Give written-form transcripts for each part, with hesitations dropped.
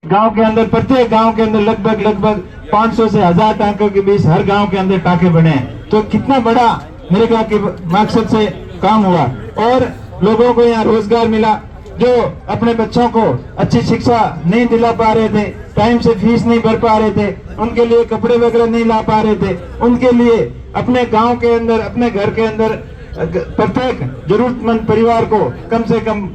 गांव के अंदर, प्रत्येक गांव के अंदर लगभग 500 से 1000 टांकों के बीच हर गांव के अंदर टांके बने हैं। तो कितना बड़ा नरेगा के मकसद से काम हुआ और लोगों को यहाँ रोजगार मिला। जो अपने बच्चों को अच्छी शिक्षा नहीं दिला पा रहे थे, टाइम से फीस नहीं भर पा रहे थे, उनके लिए कपड़े वगैरह नहीं ला पा रहे थे, उनके लिए अपने गांव के अंदर, अपने घर के अंदर प्रत्येक जरूरतमंद परिवार को कम से कम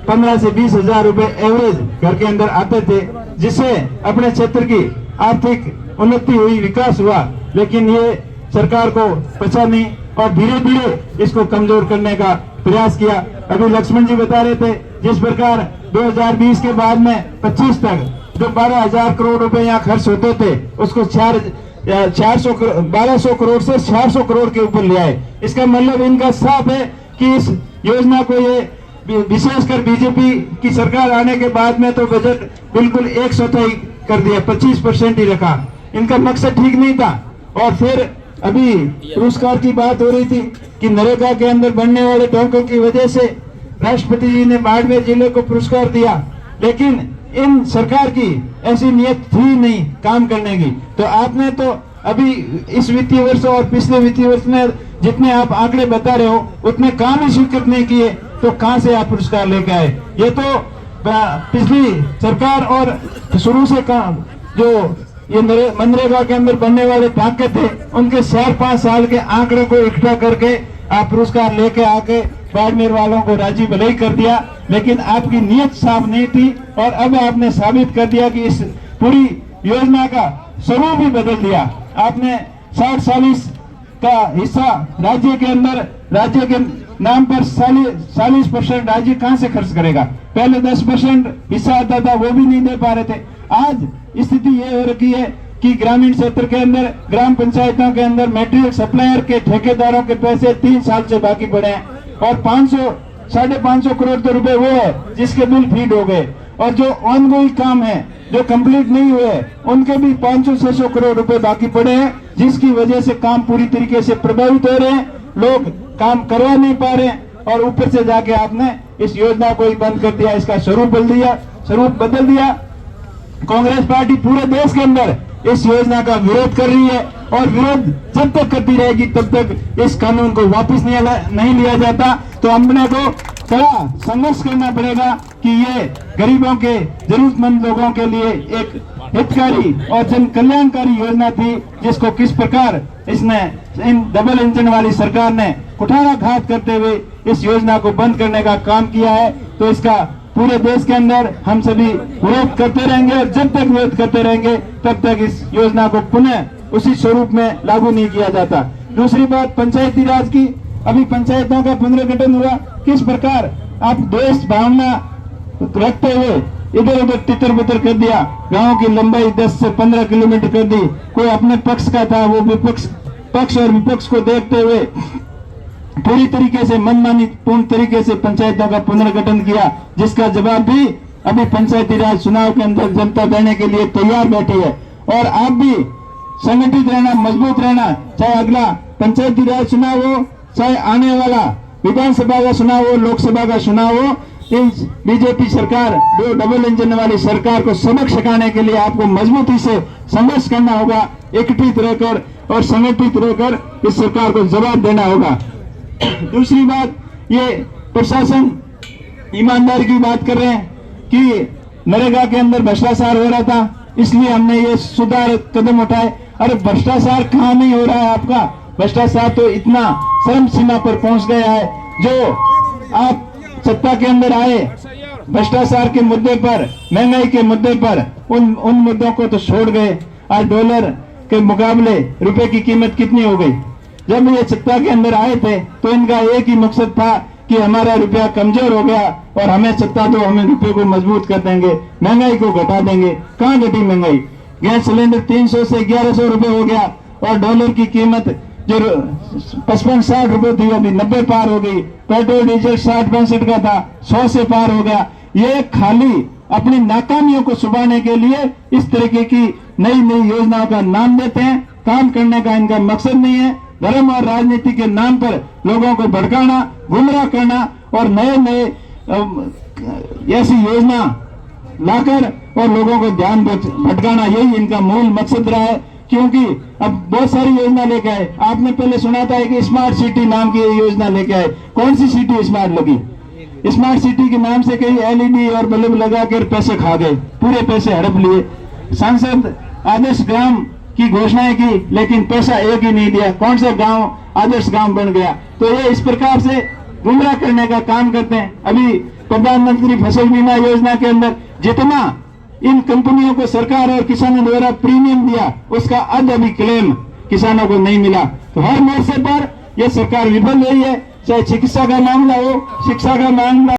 15 से 20 हजार रुपए एवरेज घर के अंदर आते थे, जिससे अपने क्षेत्र की आर्थिक उन्नति हुई, विकास हुआ। लेकिन ये सरकार को पचा नहीं और धीरे धीरे इसको कमजोर करने का प्रयास किया। अभी लक्ष्मण जी बता रहे थे, जिस प्रकार 2020 के बाद में 25 तक जो 12,000 करोड़ रुपए यहाँ खर्च होते थे, उसको 1200 करोड़ से 400 करोड़ के ऊपर ले आए। इसका मतलब इनका साफ है कि इस योजना को, ये विशेषकर बीजेपी की सरकार आने के बाद में तो बजट बिल्कुल 1/4 कर दिया, 25% ही रखा। इनका मकसद ठीक नहीं था। और फिर अभी पुरस्कार की बात हो रही थी कि नरेगा के अंदर बनने वाले टोंकों की वजह से राष्ट्रपति जी ने बाड़मेर जिले को पुरस्कार दिया, लेकिन इन सरकार की ऐसी नियत थी नहीं काम करने की। तो आपने तो अभी इस वित्तीय वर्ष और पिछले वित्तीय वर्ष में जितने आप आंकड़े बता रहे हो उतने काम ही स्वीकृत नहीं किए, तो कहां से आप पुरस्कार लेके आए? ये तो पिछली सरकार और शुरू से काम जो ये मनरेगा के अंदर बनने वाले टांके थे, उनके 4-5 साल के आंकड़े को इकट्ठा करके आप पुरस्कार लेके आके बाड़मेर वालों को राजी भलाई कर दिया। लेकिन आपकी नीयत साफ नहीं थी और अब आपने साबित कर दिया कि इस पूरी योजना का स्वरूप ही बदल दिया। आपने 60-40 का हिस्सा राज्य के अंदर, राज्य के नाम पर 40% राज्य कहां से खर्च करेगा? पहले 10% हिस्सा आता था, वो भी नहीं दे पा रहे थे। आज स्थिति ये हो रखी है कि ग्रामीण क्षेत्र के अंदर, ग्राम पंचायतों के अंदर मटेरियल सप्लायर के ठेकेदारों के पैसे 3 साल से बाकी पड़े हैं और 500-550 करोड़ तो रुपए वो है जिसके बिल फीड हो गए, और जो ऑनगोइंग काम है, जो कंप्लीट नहीं हुए, उनके भी 500-600 करोड़ रुपए बाकी पड़े हैं, जिसकी वजह से काम पूरी तरीके से प्रभावित हो रहे हैं। लोग काम करवा नहीं पा रहे हैं और ऊपर से जाके आपने इस योजना को ही बंद कर दिया, इसका स्वरूप बदल दिया। कांग्रेस पार्टी पूरे देश के अंदर इस योजना का विरोध कर रही है और विरोध जब तक करती रहेगी तब तक इस कानून को वापस नहीं लिया जाता। तो हमने को कड़ा संघर्ष करना पड़ेगा कि ये गरीबों के, जरूरतमंद लोगों के लिए एक हितकारी और जन कल्याणकारी योजना थी, जिसको किस प्रकार इसने, इन डबल इंजन वाली सरकार ने कुठाराघात करते हुए इस योजना को बंद करने का काम किया है। तो इसका पूरे देश के अंदर हम सभी विरोध करते रहेंगे और जब तक विरोध करते रहेंगे तब तक इस योजना को पुनः उसी स्वरूप में लागू नहीं किया जाता। दूसरी बात पंचायती राज की, अभी पंचायतों का पुनर्गठन हुआ, किस प्रकार आप देश भावना रखते हुए इधर उधर तितर बितर कर दिया, गांव की लंबाई 10 से 15 किलोमीटर कर दी। कोई अपने पक्ष का था, वो पक्ष और विपक्ष को देखते हुए पूरी तरीके से मनमानी पूर्ण तरीके से पंचायतों का पुनर्गठन किया, जिसका जवाब भी अभी पंचायती राज चुनाव के अंदर जनता देने के लिए तैयार बैठी है। और आप भी संगठित रहना, मजबूत रहना, चाहे अगला पंचायती राज चुनाव हो, चाहे आने वाला विधानसभा का चुनाव हो, लोकसभा का चुनाव हो, इस बीजेपी सरकार, दो डबल इंजन वाली सरकार को सबक सिखाने के लिए आपको मजबूती से संघर्ष करना होगा, एकत्रित रहकर और संगठित रहकर इस सरकार को जवाब देना होगा। दूसरी बात, ये प्रशासन ईमानदारी की बात कर रहे हैं कि नरेगा के अंदर भ्रष्टाचार हो रहा था, इसलिए हमने ये सुधार कदम उठाए। अरे भ्रष्टाचार कहाँ नहीं हो रहा है आपका? भ्रष्टाचार तो इतना चरम सीमा पर पहुंच गया है। जो आप सत्ता के अंदर आए, भ्रष्टाचार के मुद्दे पर, महंगाई के मुद्दे पर, उन मुद्दों को तो छोड़ गए। आज डॉलर के मुकाबले रुपए की कीमत कितनी हो गई? जब ये सत्ता के अंदर आए थे तो इनका एक ही मकसद था कि हमारा रुपया कमजोर हो गया और हमें सत्ता दो, हमें रुपये को मजबूत कर देंगे, महंगाई को घटा देंगे। कहाँ घटी महंगाई? गैस सिलेंडर 300 से 1100 रुपए हो गया और डॉलर की कीमत जो 55-60 रुपए थी अभी 90 पार हो गई। पेट्रोल डीजल 60-65 का था, 100 से पार हो गया। ये खाली अपनी नाकामियों को छुपाने के लिए इस तरीके की नई नई योजनाओं का नाम देते हैं। काम करने का इनका मकसद नहीं है। धर्म और राजनीति के नाम पर लोगों को भड़काना, गुमराह करना और नए नए ऐसी योजना लाकर और लोगों को ध्यान भटकाना, यही इनका मूल मकसद रहा है। क्योंकि अब बहुत सारी योजना लेके आए, आपने पहले सुना था कि स्मार्ट सिटी नाम की योजना लेके आए। कौन सी सिटी स्मार्ट लगी? स्मार्ट सिटी के नाम से कई एलईडी और बल्ब लगाकर पैसे खा गए, पूरे पैसे हड़प लिए। सांसद आदर्श ग्राम की घोषणाएं की, लेकिन पैसा एक ही नहीं दिया। कौन सा गांव आदर्श गांव बन गया? तो ये इस प्रकार से गुमराह करने का काम करते हैं। अभी प्रधानमंत्री फसल बीमा योजना के अंदर जितना इन कंपनियों को सरकार और किसानों द्वारा प्रीमियम दिया, उसका आधा भी क्लेम किसानों को नहीं मिला। तो हर मोर्चे पर यह सरकार विफल रही है, चाहे चिकित्सा का मामला हो, शिक्षा का मामला